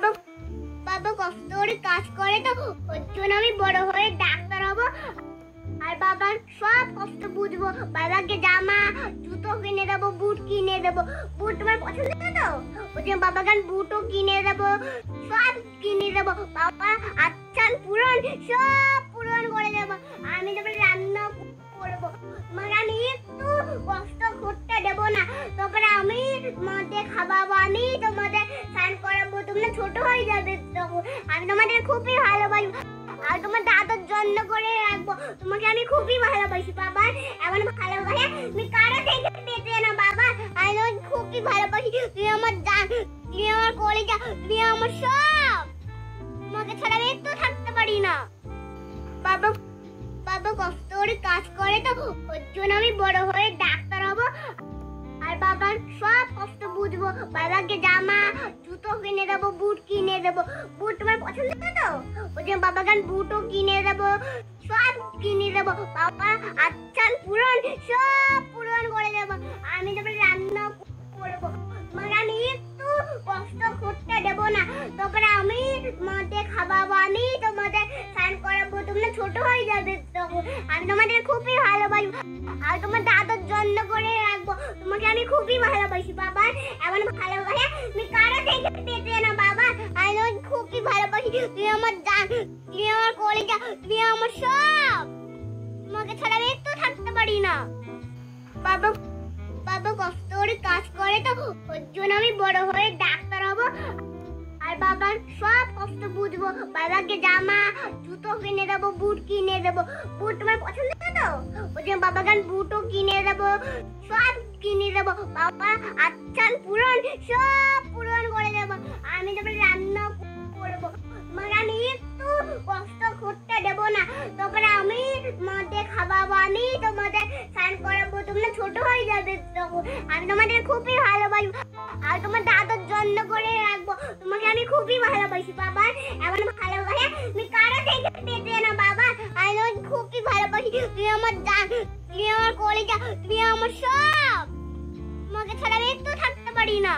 বাবা বাবা কষ্ট করে কাজ করে তো ওর জন্য আমি বড় হয়ে ডাক্তার হব আর বাবার সব কষ্ট বুঝবো। বাবাকে জামা জুতো কিনে দেবো, বুট কিনে দেবো। বুট তোমার পছন্দ তো ওই জন্য বাবাকে বুটও কিনে দেবো, সব কিনে দেবো। বাবা আচ্ছা পূরণ সব পূরণ করে দেবো। আমি তারপরে রান্না করবো, মানে আমি একটু কষ্ট করতে দেবো না। তারপরে আমি তোমাদের খাওয়াবো, আমি তোমাদের স্নান করাবো, তোমরা ছোট হয়ে যাবে তখন। আমি তোমাদের খুবই ভালোবাসবো আর তোমার দাদার জন্য করে রাখবো। তোমাকে আমি খুবই ভালোবাসি বাবা, এমন ভালোবাসে আমি কারো থেকে পেতে না বাবা। আমি তোমাকে খুবই ভালোবাসি, তুমি আমার জান, তুমি আমার কলিজা, তুমি আমার সব। তোমাকে ছাড়া আমি একটু থাকতে পারি না বাবা। বাবা কষ্ট করে কাজ করে তো ওর জন্য আমি বড় হয়ে ডাক্তার হব আর বাবার সব কষ্ট বুঝবো। বাবাকে জামা জুতো কিনে দেবো, বুট কিনে দেবো। বুট তোমার পছন্দ তো ওই জন্য বাবাকে বুটও কিনে দেবো, সব কিনে দেবো। বাবা আচ্ছা পূরণ সব পূরণ করে দেবো। আমি তারপরে রান্না করবো, মানে আমি একটু কষ্ট করতে দেবো না। তারপরে আমি তোমাদের খাওয়াবো, আমি তোমাদের স্নান করাবো, তোমরা ছোট হয়ে যাবে তখন। আমি তোমাদের খুবই ভালোবাসবো আর তোমার দাদার জন্য করে রাখবো। তোমাকে আমি খুবই ভালোবাসি বাবা, এমন ভালোবাসে আমি কারো থেকে পেতে না বাবা। আমি তোমাকে খুবই ভালোবাসি, তুমি আমার জান, তুমি আমার কলিজা, তুমি আমার সব। তোমাকে ছাড়া আমি একটু থাকতে পারি না বাবা। বাবা কষ্ট করে কাজ করে তো ওর জন্য আমি বড় হয়ে ডাক্তার হব আর বাবার সব কষ্ট বুঝবো। বাবাকে জামা জুতো কিনে দেবো, বুট কিনে দেবো। বুট তোমার পছন্দ তো ওই জন্য বাবাকে বুটও কিনে দেবো, সব কিনে দেবো। বাবা আচ্ছা পূরণ সব পূরণ করে দেবো। আমি তারপরে রান্না করবো, মানে আমি একটু কষ্ট করতে দেবো না। তারপরে আমি তোমাদের খাওয়াবো, আমি তোমাদের স্নান করাবো, তোমরা ছোট হয়ে যাবে তখন। আমি তোমাদের খুবই ভালোবাসবো আর তোমার দাদার জন্য করে রাখবো। তোমাকে আমি খুবই ভালোবাসি বাবা, এমন ভালোবাসে আমি কারো থেকে পেতে না বাবা। আমি তোমাকে খুবই ভালোবাসি, তুমি আমার জান, তুমি আমার কলিজা, তুমি আমার সব। তোমাকে ছাড়া আমি একটু থাকতে পারি না।